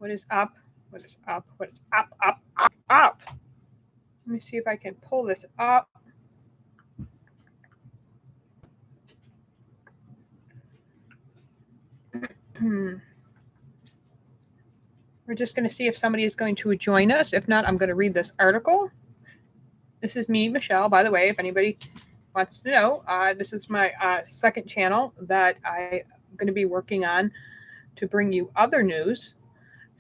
What is up? What is up? What is up, up, up, up? Let me see if I can pull this up. We're just going to see if somebody is going to join us. If not, I'm going to read this article. This is me, Michelle, by the way, if anybody wants to know. This is my second channel that I'm going to be working on to bring you other news.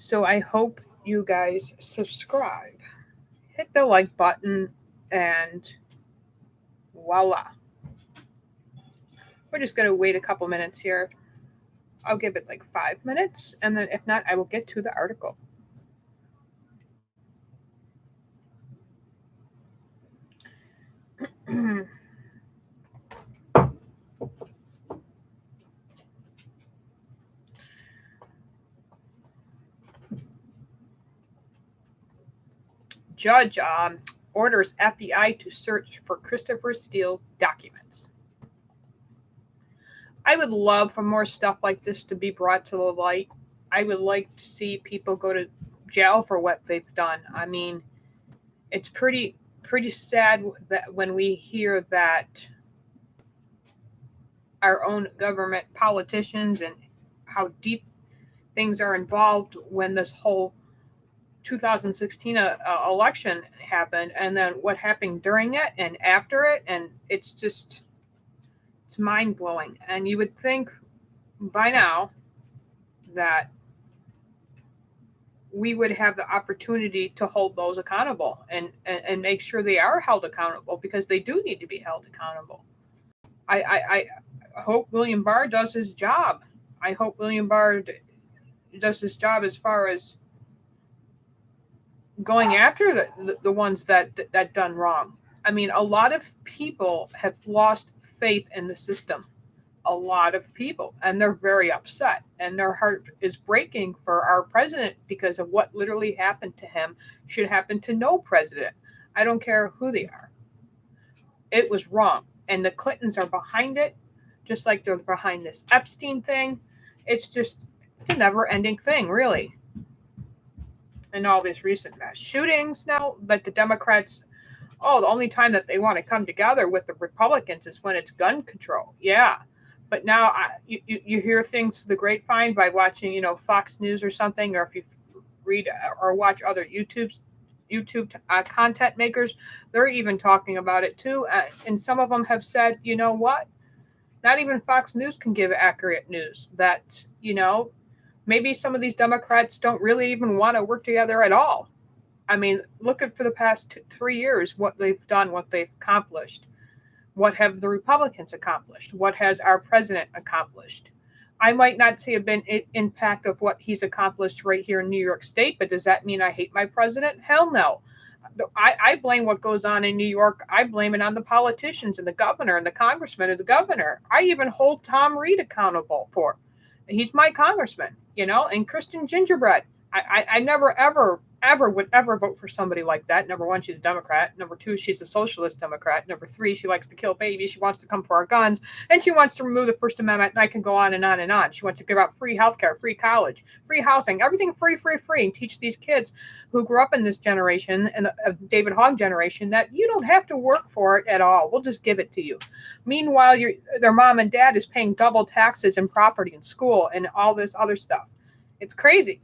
So I hope you guys subscribe. Hit the like button and voila. We're just going to wait a couple minutes here. I'll give it like 5 minutes, and then if not, I will get to the article. Judge orders FBI to search for Christopher Steele documents. I would love for more stuff like this to be brought to the light. I would like to see people go to jail for what they've done. I mean, it's pretty sad that when we hear that our own government politicians and how deep things are involved when this whole 2016 election happened, and then what happened during it and after it, and it's mind-blowing. And you would think by now that we would have the opportunity to hold those accountable and make sure they are held accountable, because they do need to be held accountable. I hope William Barr does his job. I hope William Barr does his job as far as going after the ones that done wrong. I mean, a lot of people have lost faith in the system. A lot of people, and they're very upset, and their heart is breaking for our president, because of what literally happened to him should happen to no president. I don't care who they are. It was wrong, and the Clintons are behind it, just like they're behind this Epstein thing. It's a never-ending thing, really. And all these recent mass shootings now that the Democrats, the only time that they want to come together with the Republicans is when it's gun control. Yeah. But now you hear things, the grapevine, by watching, Fox News or something, or if you read or watch other YouTube content makers, they're even talking about it too. And some of them have said, you know what? Not even Fox News can give accurate news that, maybe some of these Democrats don't really even want to work together at all. I mean, look at for the past 3 years, what they've done, what they've accomplished. What have the Republicans accomplished? What has our president accomplished? I might not see a big impact of what he's accomplished right here in New York State, but does that mean I hate my president? Hell no. I blame what goes on in New York. I blame it on the politicians and the governor and the congressman and the governor. I even hold Tom Reed accountable for. He's my congressman, and Kristen Gingerbread. I never, ever would ever vote for somebody like that. Number one, she's a Democrat. Number two, she's a socialist Democrat. Number three, she likes to kill babies. She wants to come for our guns. And she wants to remove the First Amendment. And I can go on and on and on. She wants to give out free healthcare, free college, free housing, everything free, and teach these kids who grew up in this generation, and the David Hogg generation, that you don't have to work for it at all. We'll just give it to you. Meanwhile, their mom and dad is paying double taxes and property and school and all this other stuff. It's crazy.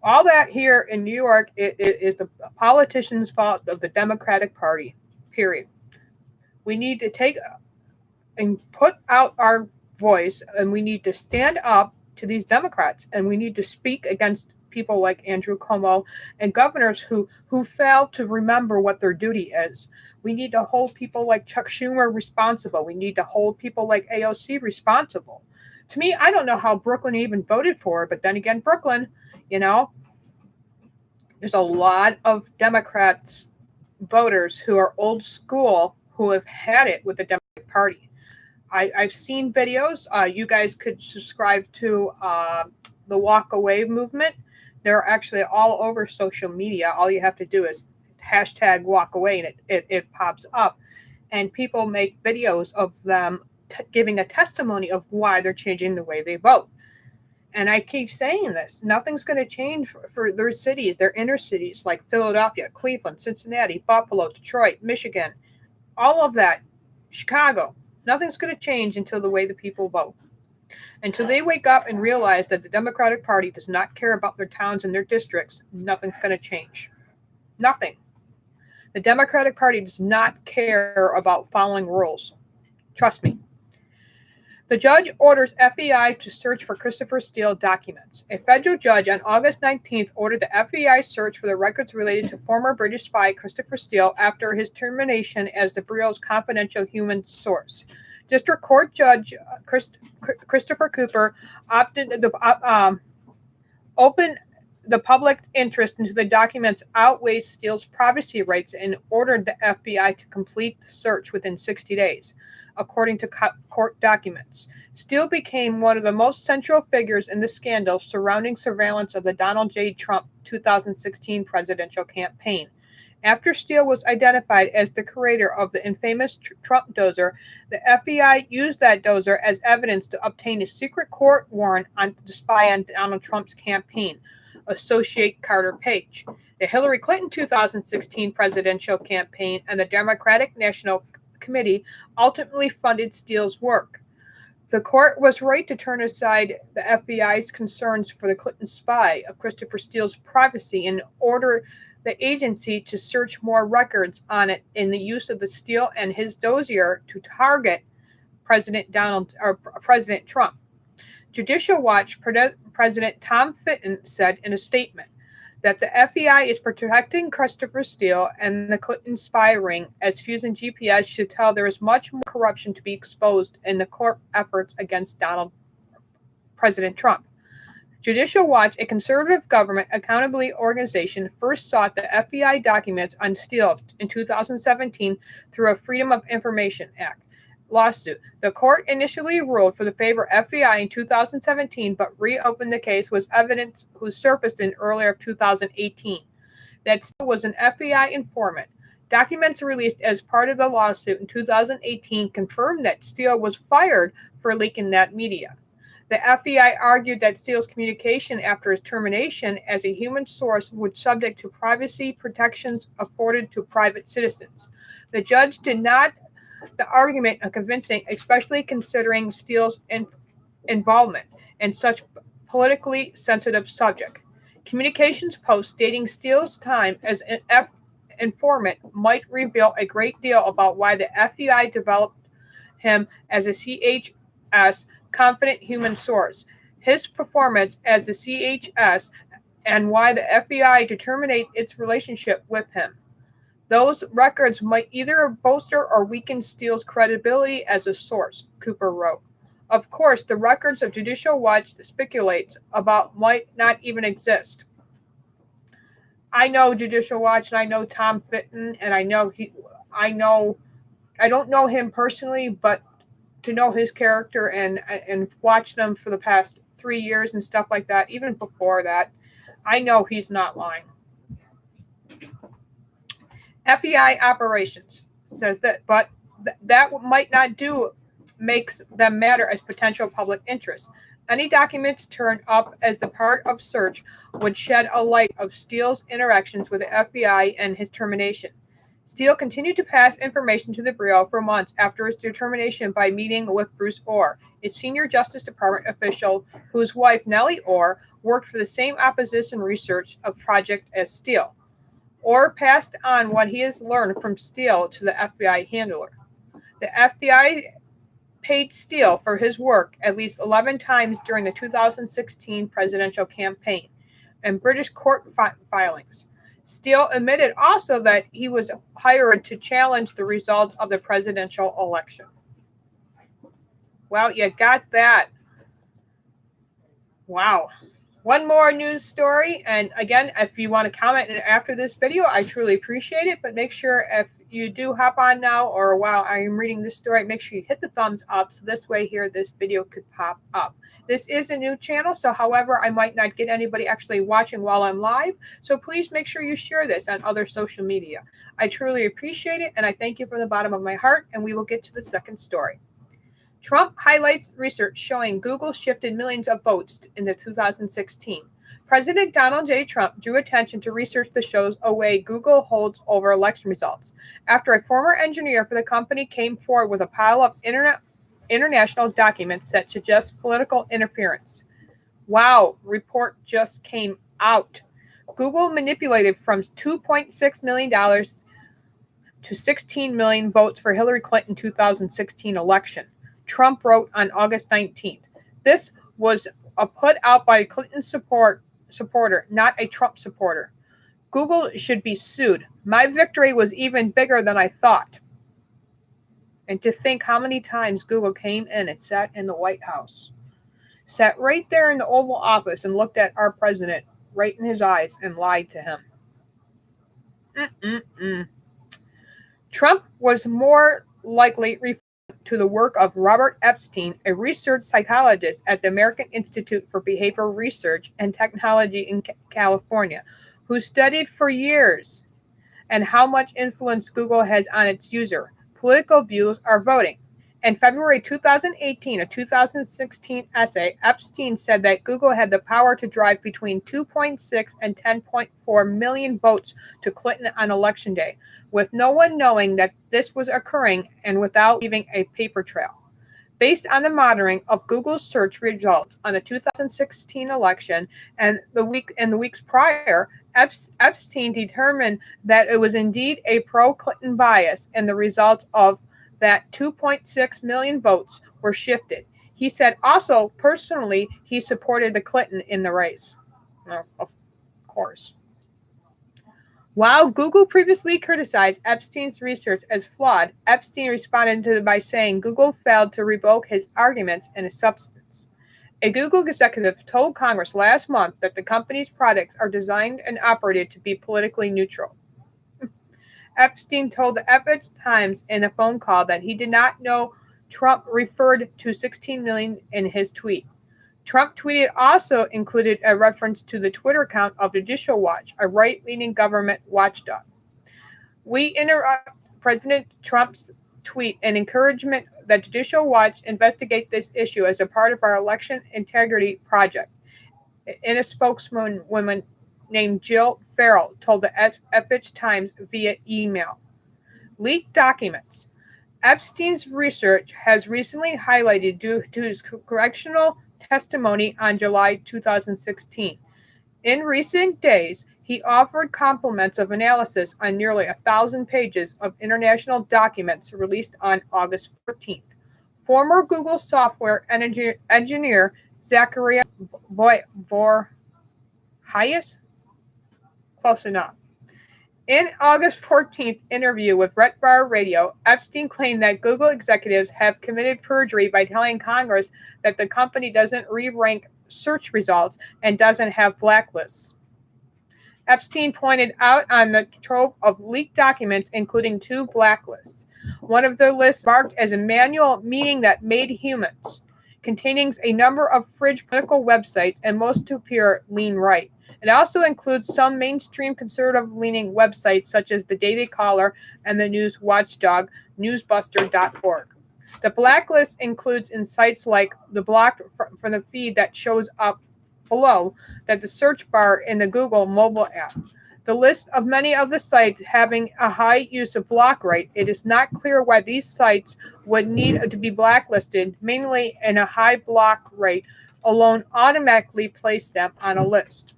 All that here in New York is the politicians' fault of the Democratic Party, period. We need to take and put out our voice, and we need to stand up to these Democrats, and we need to speak against people like Andrew Cuomo and governors who fail to remember what their duty is. We need to hold people like Chuck Schumer responsible. We need to hold people like AOC responsible. To me, I don't know how Brooklyn even voted for it, but then again, Brooklyn, there's a lot of Democrats voters who are old school, who have had it with the Democratic Party. I've seen videos. You guys could subscribe to the Walk Away movement. They're actually all over social media. All you have to do is hashtag Walk Away, and it pops up. And people make videos of them giving a testimony of why they're changing the way they vote. And I keep saying this, nothing's going to change for their cities, their inner cities like Philadelphia, Cleveland, Cincinnati, Buffalo, Detroit, Michigan, all of that, Chicago. Nothing's going to change until the way the people vote. Until they wake up and realize that the Democratic Party does not care about their towns and their districts, nothing's going to change. Nothing. The Democratic Party does not care about following rules. Trust me. The judge orders FBI to search for Christopher Steele documents. A federal judge on August 19th ordered the FBI search for the records related to former British spy Christopher Steele after his termination as the Bureau's confidential human source. District Court Judge Christopher Cooper opened the public interest into the documents outweighs Steele's privacy rights and ordered the FBI to complete the search within 60 days. According to court documents, Steele became one of the most central figures in the scandal surrounding surveillance of the Donald J. Trump 2016 presidential campaign. After Steele was identified as the creator of the infamous Trump dozer, the FBI used that dozer as evidence to obtain a secret court warrant to spy on Donald Trump's campaign. Associate Carter Page. The Hillary Clinton 2016 presidential campaign and the Democratic National Committee ultimately funded Steele's work. The court was right to turn aside the FBI's concerns for the Clinton spy of Christopher Steele's privacy and order the agency to search more records on it in the use of the Steele and his dossier to target President Trump. Judicial Watch President Tom Fitton said in a statement that the FBI is protecting Christopher Steele and the Clinton spy ring as Fusion GPS should tell there is much more corruption to be exposed in the court efforts against President Trump. Judicial Watch, a conservative government accountability organization, first sought the FBI documents on Steele in 2017 through a Freedom of Information Act lawsuit. The court initially ruled for the favor of FBI in 2017, but reopened the case with evidence who surfaced in earlier of 2018 that Steele was an FBI informant. Documents released as part of the lawsuit in 2018 confirmed that Steele was fired for leaking that media. The FBI argued that Steele's communication after his termination as a human source was subject to privacy protections afforded to private citizens. The judge did not the argument convincing, especially considering Steele's involvement in such politically sensitive subject. Communications posts dating Steele's time as an informant might reveal a great deal about why the FBI developed him as a CHS confident human source, his performance as the CHS, and why the FBI determined its relationship with him. Those records might either bolster or weaken Steele's credibility as a source, Cooper wrote. Of course, the records of Judicial Watch that speculates about might not even exist. I know Judicial Watch and I know Tom Fitton and I don't know him personally, but to know his character and watch them for the past 3 years and stuff like that, even before that, I know he's not lying. FBI operations says that, but that might not makes them matter as potential public interest. Any documents turned up as the part of search would shed a light of Steele's interactions with the FBI and his termination. Steele continued to pass information to the Bureau for months after his termination by meeting with Bruce Orr, a senior Justice Department official whose wife, Nellie Orr, worked for the same opposition research project as Steele. Orr passed on what he has learned from Steele to the FBI handler. The FBI paid Steele for his work at least 11 times during the 2016 presidential campaign and British court filings. Steele admitted also that he was hired to challenge the results of the presidential election. Well, you got that. Wow. One more news story. And again, if you want to comment after this video, I truly appreciate it. But make sure if you do hop on now or while I am reading this story, make sure you hit the thumbs up. So this way here, this video could pop up. This is a new channel. So however, I might not get anybody actually watching while I'm live. So please make sure you share this on other social media. I truly appreciate it. And I thank you from the bottom of my heart. And we will get to the second story. Trump highlights research showing Google shifted millions of votes in the 2016. President Donald J. Trump drew attention to research that shows a way Google holds over election results after a former engineer for the company came forward with a pile of international documents that suggest political interference. Wow, report just came out. Google manipulated from $2.6 million to 16 million votes for Hillary Clinton 2016 election. Trump wrote on August 19th. This was a put out by a Clinton supporter, not a Trump supporter. Google should be sued. My victory was even bigger than I thought. And to think how many times Google came in and sat in the White House, sat right there in the Oval Office and looked at our president right in his eyes and lied to him. Trump was more likely referring to the work of Robert Epstein, a research psychologist at the American Institute for Behavioral Research and Technology in California, who studied for years and how much influence Google has on its user, political views, or voting. In February 2018, a 2016 essay, Epstein said that Google had the power to drive between 2.6 and 10.4 million votes to Clinton on Election Day, with no one knowing that this was occurring and without leaving a paper trail. Based on the monitoring of Google's search results on the 2016 election and the weeks prior, Epstein determined that it was indeed a pro-Clinton bias, and the results of that 2.6 million votes were shifted. He said also, personally, he supported the Clinton in the race. Well, of course. While Google previously criticized Epstein's research as flawed, Epstein responded to it by saying Google failed to revoke his arguments in a substance. A Google executive told Congress last month that the company's products are designed and operated to be politically neutral. Epstein told the Epoch Times in a phone call that he did not know Trump referred to 16 million in his tweet. Trump tweeted also included a reference to the Twitter account of Judicial Watch, a right-leaning government watchdog. We interrupt President Trump's tweet and encouragement that Judicial Watch investigate this issue as a part of our election integrity project. In a spokeswoman named Jill Farrell told the Epoch Times via email. Leaked documents. Epstein's research has recently highlighted due to his correctional testimony on July 2016. In recent days, he offered compliments of analysis on nearly 1,000 pages of international documents released on August 14th. Former Google software engineer Zachariah Vorhias? Close enough. In August 14th interview with Red Bar Radio, Epstein claimed that Google executives have committed perjury by telling Congress that the company doesn't re-rank search results and doesn't have blacklists. Epstein pointed out on the trove of leaked documents, including 2 blacklists. One of the lists marked as a manual, meaning that made humans, containing a number of fringe political websites and most appear lean right. It also includes some mainstream conservative-leaning websites such as the Daily Caller and the news watchdog newsbuster.org. The blacklist includes sites like the block from the feed that shows up below that the search bar in the Google mobile app. The list of many of the sites having a high use of block rate, it is not clear why these sites would need to be blacklisted, mainly in a high block rate alone automatically place them on a list.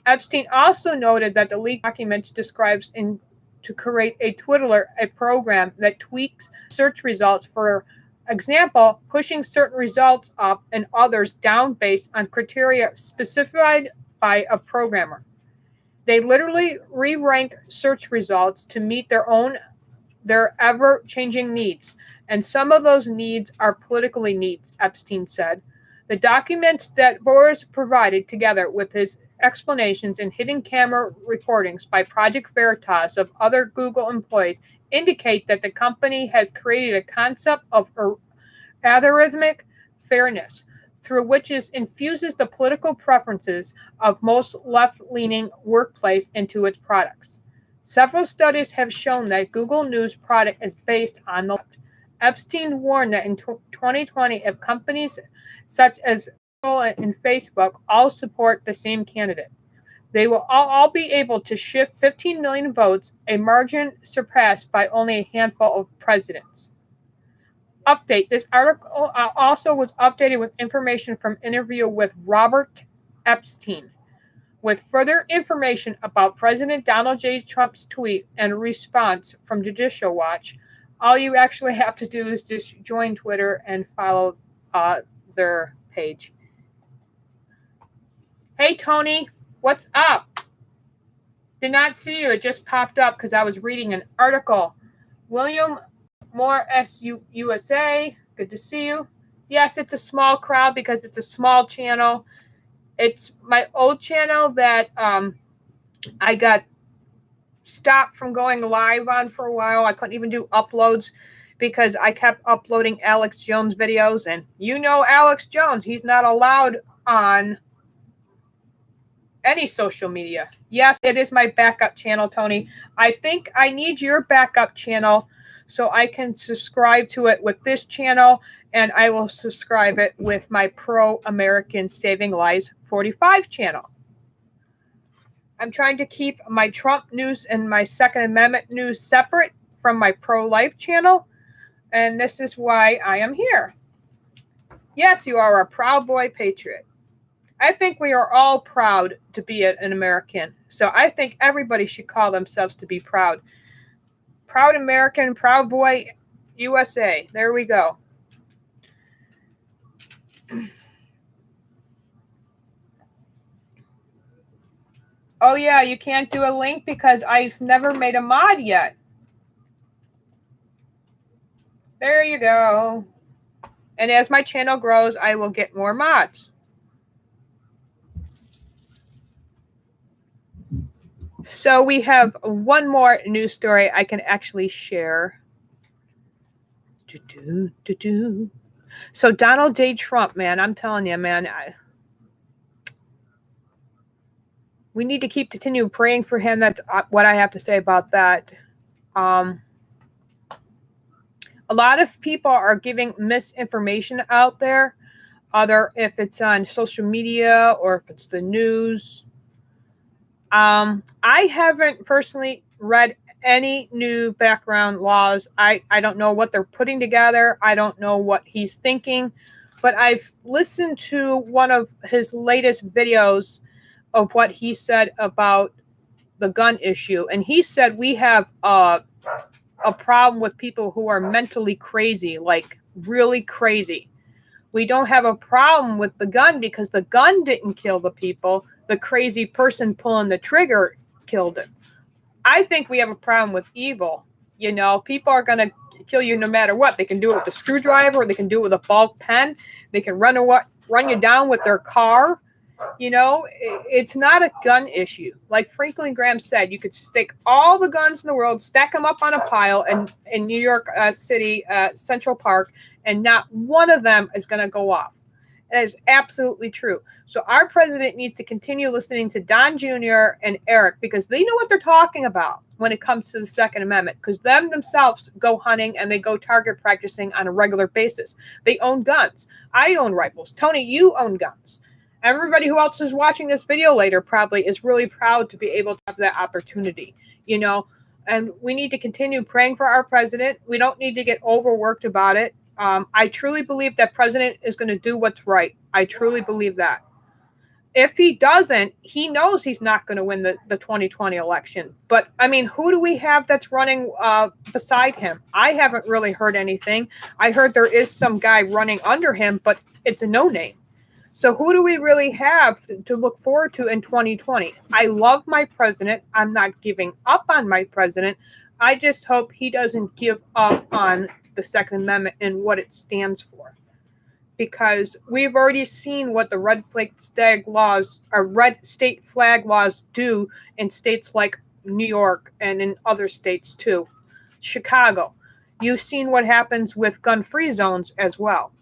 Epstein also noted that the leaked documents describes to create a twiddler, a program that tweaks search results, for example, pushing certain results up and others down based on criteria specified by a programmer. They literally re-rank search results to meet their ever-changing needs, and some of those needs are politically needs, Epstein said. The documents that Boris provided, together with his explanations and hidden camera recordings by Project Veritas of other Google employees, indicate that the company has created a concept of algorithmic fairness, through which it infuses the political preferences of most left-leaning workplace into its products. Several studies have shown that Google News product is based on the left. Epstein warned that in 2020, if companies such as Google and Facebook all support the same candidate, they will all be able to shift 15 million votes, a margin surpassed by only a handful of presidents. Update. This article also was updated with information from interview with Robert Epstein. With further information about President Donald J. Trump's tweet and response from Judicial Watch, all you actually have to do is just join Twitter and follow their page. Hey, Tony, what's up? Did not see you. It just popped up because I was reading an article. William Moore, USA, good to see you. Yes, it's a small crowd because it's a small channel. It's my old channel that I got stopped from going live on for a while. I couldn't even do uploads because I kept uploading Alex Jones videos. And you know Alex Jones, he's not allowed on any social media. Yes, it is my backup channel, Tony. I think I need your backup channel so I can subscribe to it with this channel, and I will subscribe it with my Pro-American Saving Lives 45 channel. I'm trying to keep my Trump news and my Second Amendment news separate from my pro-life channel, and this is why I am here. Yes, you are a proud boy patriot. I think we are all proud to be an American. So I think everybody should call themselves to be proud. Proud American, proud boy, USA. There we go. Oh yeah, you can't do a link because I've never made a mod yet. There you go. And as my channel grows, I will get more mods. So we have one more news story I can actually share. So Donald J. Trump, man, I'm telling you, man, we need to continue praying for him. That's what I have to say about that. A lot of people are giving misinformation out there, either if it's on social media or if it's the news. I haven't personally read any new background laws. I don't know what they're putting together. I don't know what he's thinking, but I've listened to one of his latest videos of what he said about the gun issue. And he said we have a problem with people who are mentally crazy, like really crazy. We don't have a problem with the gun because the gun didn't kill the people. The crazy person pulling the trigger killed him. I think we have a problem with evil. You know, people are going to kill you no matter what. They can do it with a screwdriver. They can do it with a ball pen. They can run you down with their car. You know, it's not a gun issue. Like Franklin Graham said, you could stick all the guns in the world, stack them up on a pile in New York City, Central Park, and not one of them is going to go off. That is absolutely true. So our president needs to continue listening to Don Jr. and Eric because they know what they're talking about when it comes to the Second Amendment, because them themselves go hunting and they go target practicing on a regular basis. They own guns. I own rifles. Tony, you own guns. Everybody who else is watching this video later probably is really proud to be able to have that opportunity, you know, and we need to continue praying for our president. We don't need to get overworked about it. I truly believe that president is going to do what's right. I truly believe that. If he doesn't, he knows he's not going to win the 2020 election. But, I mean, who do we have that's running beside him? I haven't really heard anything. I heard there is some guy running under him, but it's a no-name. So who do we really have to look forward to in 2020? I love my president. I'm not giving up on my president. I just hope he doesn't give up on the Second Amendment and what it stands for. Because we've already seen what the red state flag laws do in states like New York and in other states too. Chicago. You've seen what happens with gun-free zones as well.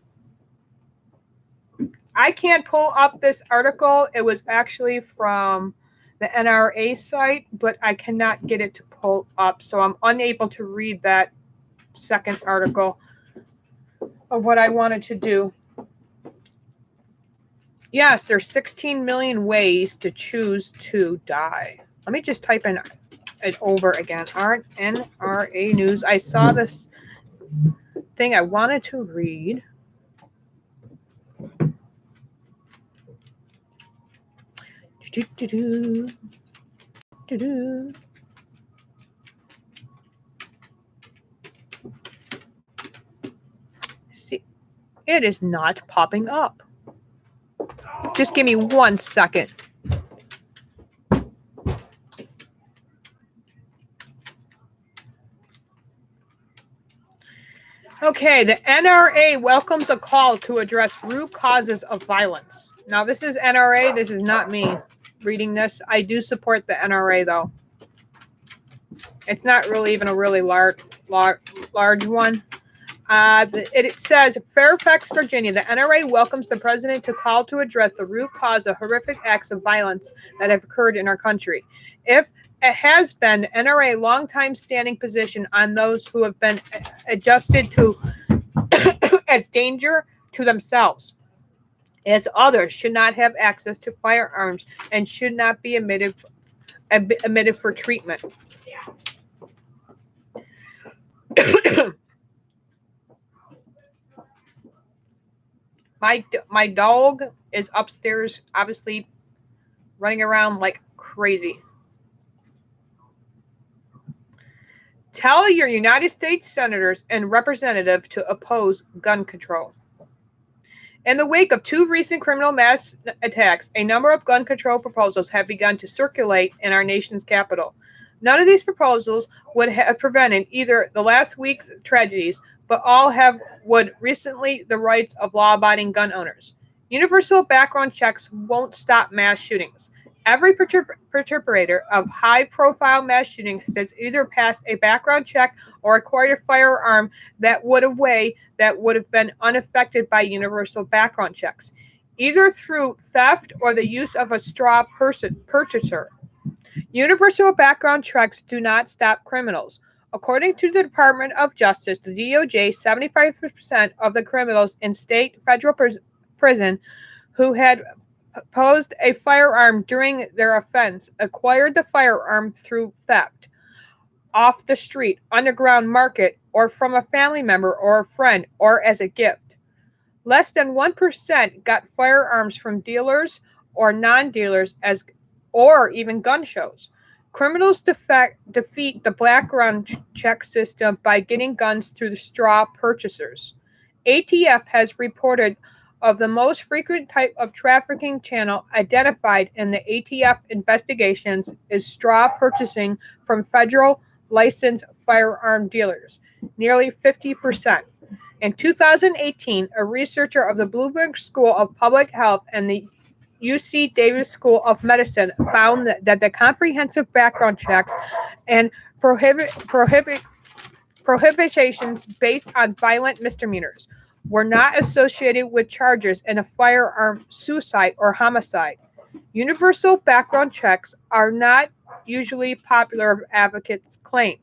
I can't pull up this article. It was actually from the NRA site, but I cannot get it to pull up. So I'm unable to read that second article. of what I wanted to do. Yes, there's 16 million ways to choose to die. Let me just type in it over again. NRA News. I saw this thing I wanted to read. See, it is not popping up. Just give me 1 second. Okay, the NRA welcomes a call to address root causes of violence. Now, this is NRA. This is not me reading this. I do support the NRA, though. It's not really even a really large one. It says, Fairfax, Virginia, the NRA welcomes the president to call to address the root cause of horrific acts of violence that have occurred in our country. If it has been the NRA long-time standing position on those who have been adjusted to as danger to themselves, as others should not have access to firearms and should not be admitted for treatment. My dog is upstairs, obviously running around like crazy. Tell your United States senators and representatives to oppose gun control. In the wake of 2 recent criminal mass attacks, a number of gun control proposals have begun to circulate in our nation's capital. None of these proposals would have prevented either the last week's tragedies, but all would recently the rights of law-abiding gun owners. Universal background checks won't stop mass shootings. Every perpetrator of high-profile mass shootings has either passed a background check or acquired a firearm that would have been unaffected by universal background checks, either through theft or the use of a straw purchaser. Universal background checks do not stop criminals. According to the Department of Justice, the DOJ, 75% of the criminals in state federal prison who had posed a firearm during their offense acquired the firearm through theft, off the street, underground market, or from a family member or a friend, or as a gift. Less than 1% got firearms from dealers or non-dealers or even gun shows. Criminals defeat the background check system by getting guns through the straw purchasers. ATF has reported of the most frequent type of trafficking channel identified in the ATF investigations is straw purchasing from federal licensed firearm dealers, nearly 50%. In 2018, a researcher of the Bloomberg School of Public Health and the UC Davis School of Medicine found that the comprehensive background checks and prohibitions based on violent misdemeanors were not associated with charges in a firearm suicide or homicide. Universal background checks are not usually popular, advocates claim.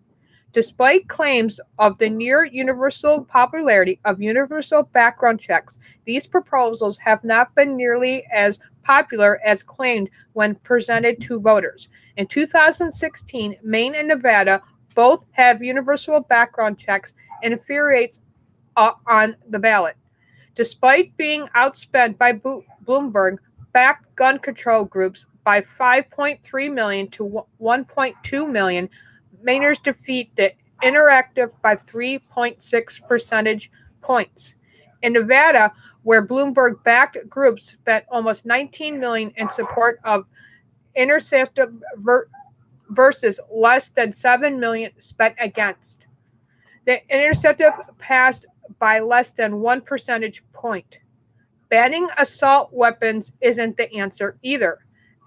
Despite claims of the near universal popularity of universal background checks, these proposals have not been nearly as popular as claimed when presented to voters. In 2016, Maine and Nevada both have universal background checks and infuriates on the ballot. Despite being outspent by Bloomberg-backed gun control groups by 5.3 million to 1.2 million, Mainers defeat the Interactive by 3.6 percentage points. In Nevada, where Bloomberg-backed groups spent almost 19 million in support of Interactive versus less than 7 million spent against. The Interactive passed by less than 1 percentage point. Banning assault weapons isn't the answer either.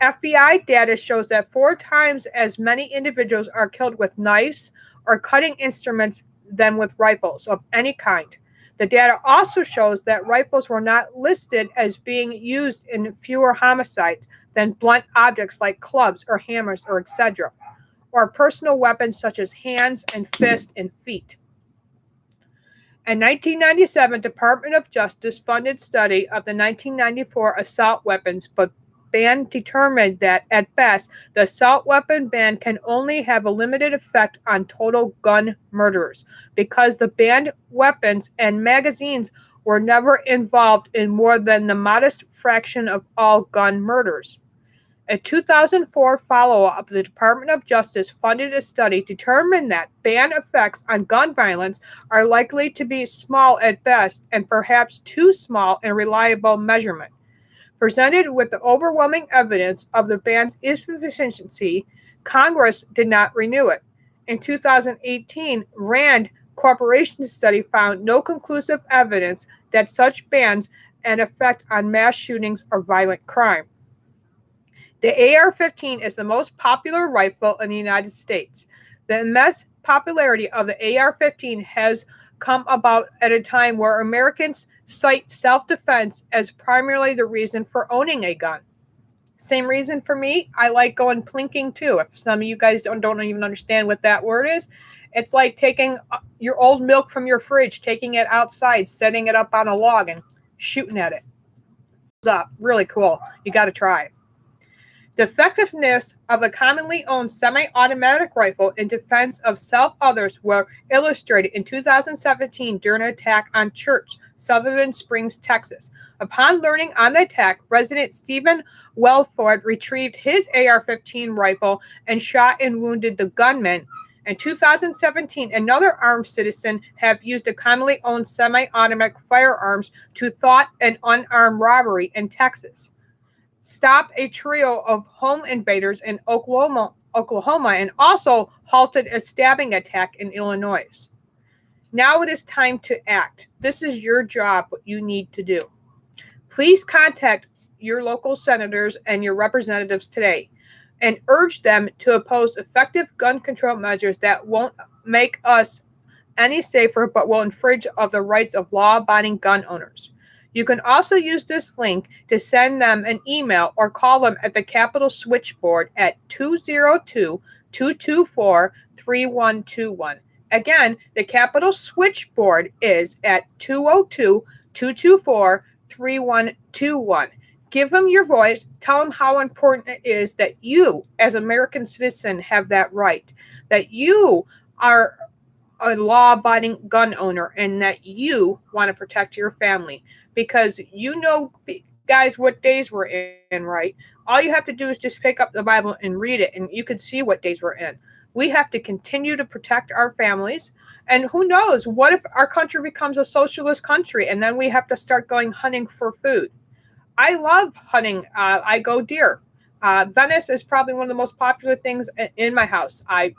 FBI data shows that 4 times as many individuals are killed with knives or cutting instruments than with rifles of any kind. The data also shows that rifles were not listed as being used in fewer homicides than blunt objects like clubs or hammers or etc., or personal weapons such as hands and fists and feet. A 1997 Department of Justice funded study of the 1994 assault weapons ban determined that, at best, the assault weapon ban can only have a limited effect on total gun murderers because the banned weapons and magazines were never involved in more than the modest fraction of all gun murders. A 2004 follow-up of the Department of Justice funded a study determined that ban effects on gun violence are likely to be small at best and perhaps too small in reliable measurement. Presented with the overwhelming evidence of the ban's insufficiency, Congress did not renew it. In 2018, RAND Corporation study found no conclusive evidence that such bans an effect on mass shootings or violent crime. The AR-15 is the most popular rifle in the United States. The immense popularity of the AR-15 has come about at a time where Americans cite self-defense as primarily the reason for owning a gun. Same reason for me. I like going plinking too. If some of you guys don't even understand what that word is, it's like taking your old milk from your fridge, taking it outside, setting it up on a log and shooting at it. It's up. Really cool. You got to try it. The effectiveness of the commonly owned semi-automatic rifle in defense of self-others were illustrated in 2017 during an attack on church, Sutherland Springs, Texas. Upon learning on the attack, resident Stephen Welford retrieved his AR-15 rifle and shot and wounded the gunman. In 2017, another armed citizen have used a commonly owned semi-automatic firearms to thwart an unarmed robbery in Texas. Stop a trio of home invaders in Oklahoma, and also halted a stabbing attack in Illinois. Now it is time to act. This is your job, what you need to do. Please contact your local senators and your representatives today and urge them to oppose effective gun control measures that won't make us any safer but will infringe of the rights of law-abiding gun owners. You can also use this link to send them an email or call them at the Capitol switchboard at 202-224-3121. Again, the Capitol switchboard is at 202-224-3121. Give them your voice. Tell them how important it is that you, as an American citizen, have that right, that you are a law-abiding gun owner and that you want to protect your family. Because you know, guys, what days we're in, right? All you have to do is just pick up the Bible and read it, and you can see what days we're in. We have to continue to protect our families. And who knows, what if our country becomes a socialist country, and then we have to start going hunting for food? I love hunting. I go deer. Venice is probably one of the most popular things in my house. I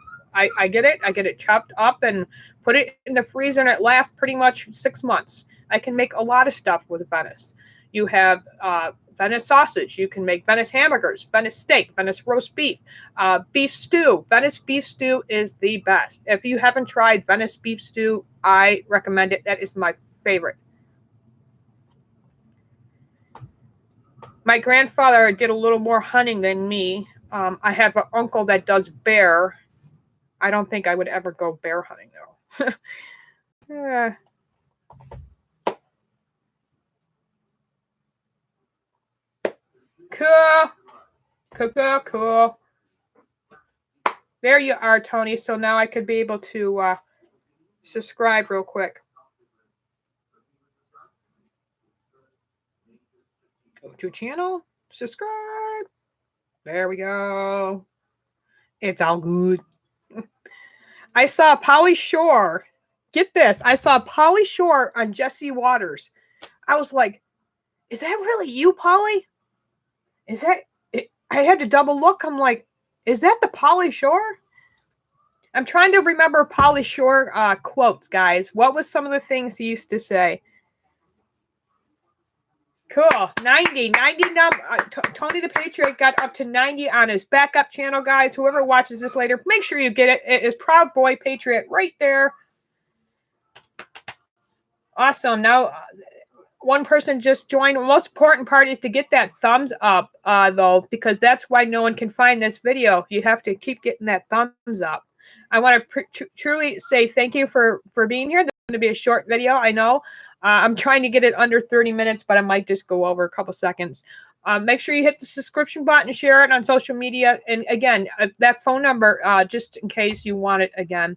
get it. I get it chopped up and put it in the freezer, and it lasts pretty much 6 months. I can make a lot of stuff with Venice. You have Venice sausage. You can make Venice hamburgers, Venice steak, Venice roast beef, beef stew. Venice beef stew is the best. If you haven't tried Venice beef stew, I recommend it. That is my favorite. My grandfather did a little more hunting than me. I have an uncle that does bear. I don't think I would ever go bear hunting, though. Cool. There you are, Tony. So now I could be able to subscribe real quick. Go to channel, subscribe. There we go. It's all good. I saw Pauly Shore. Get this. I saw Pauly Shore on Jesse Waters. I was like, is that really you, Pauly? Is that it? I had to double look. I'm like, is that the Pauly Shore? I'm trying to remember Pauly Shore quotes, guys. What was some of the things he used to say? Cool. 90 number. Tony the Patriot got up to 90 on his backup channel, guys. Whoever watches this later, make sure you get it. It is Proud Boy Patriot right there. Awesome. Now, one person just joined. The most important part is to get that thumbs up, though, because that's why no one can find this video. You have to keep getting that thumbs up. I want to truly say thank you for being here. to be a short video, I know. I'm trying to get it under 30 minutes, but I might just go over a couple seconds. Make sure you hit the subscription button and share it on social media. And again, that phone number, just in case you want it again,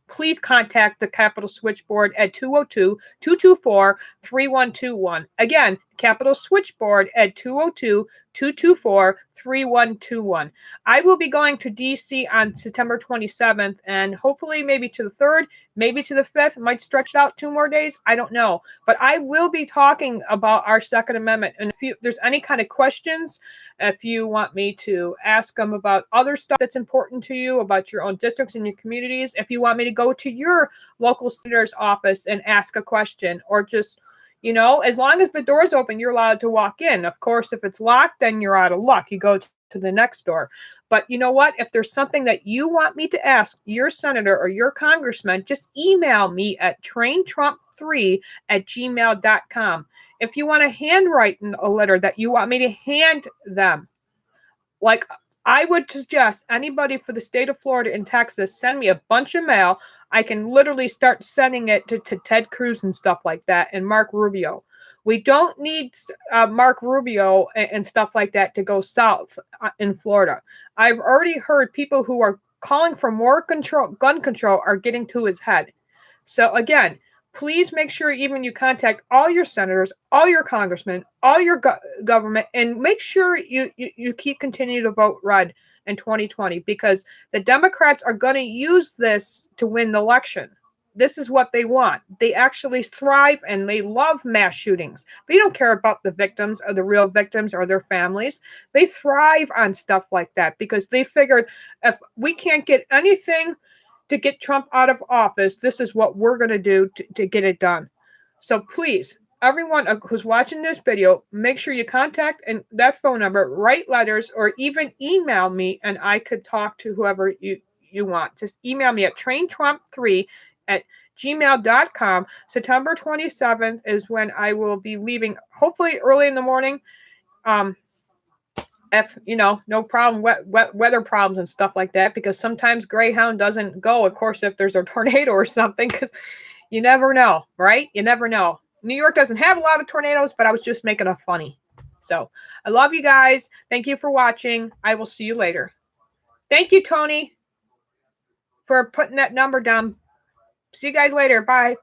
please contact the Capital Switchboard at 202-224-3121. Again, Capital Switchboard at 202-224-3121. I will be going to DC on September 27th, and hopefully maybe to the 3rd, maybe to the 5th. Might stretch it out 2 more days. I don't know. But I will be talking about our Second Amendment. And if there's any kind of questions, if you want me to ask them about other stuff that's important to you, about your own districts and your communities, if you want me to go to your local senator's office and ask a question, or just, as long as the door's open, you're allowed to walk in. Of course, if it's locked, then you're out of luck. You go to the next door. But you know what? If there's something that you want me to ask your senator or your congressman, just email me at traintrump3@gmail.com. If you want to handwrite a letter that you want me to hand them, like I would suggest anybody for the state of Florida and Texas, send me a bunch of mail. I can literally start sending it to Ted Cruz and stuff like that, and Mark Rubio. We don't need Mark Rubio and stuff like that to go south in Florida. I've already heard people who are calling for more gun control are getting to his head. So again, please make sure even you contact all your senators, all your congressmen, all your government, and make sure you keep continuing to vote red in 2020, because the Democrats are going to use this to win the election. This is what they want. They actually thrive and they love mass shootings. They don't care about the victims or the real victims or their families. They thrive on stuff like that because they figured if we can't get anything to get Trump out of office, this is what we're going to do to get it done. So please, everyone who's watching this video, make sure you contact that phone number, write letters, or even email me, and I could talk to whoever you want. Just email me at traintrump3@gmail.com. September 27th is when I will be leaving, hopefully early in the morning. If no problem, weather problems and stuff like that, because sometimes Greyhound doesn't go, of course, if there's a tornado or something, because you never know, right? You never know. New York doesn't have a lot of tornadoes, but I was just making a funny. So I love you guys. Thank you for watching. I will see you later. Thank you, Tony, for putting that number down. See you guys later. Bye.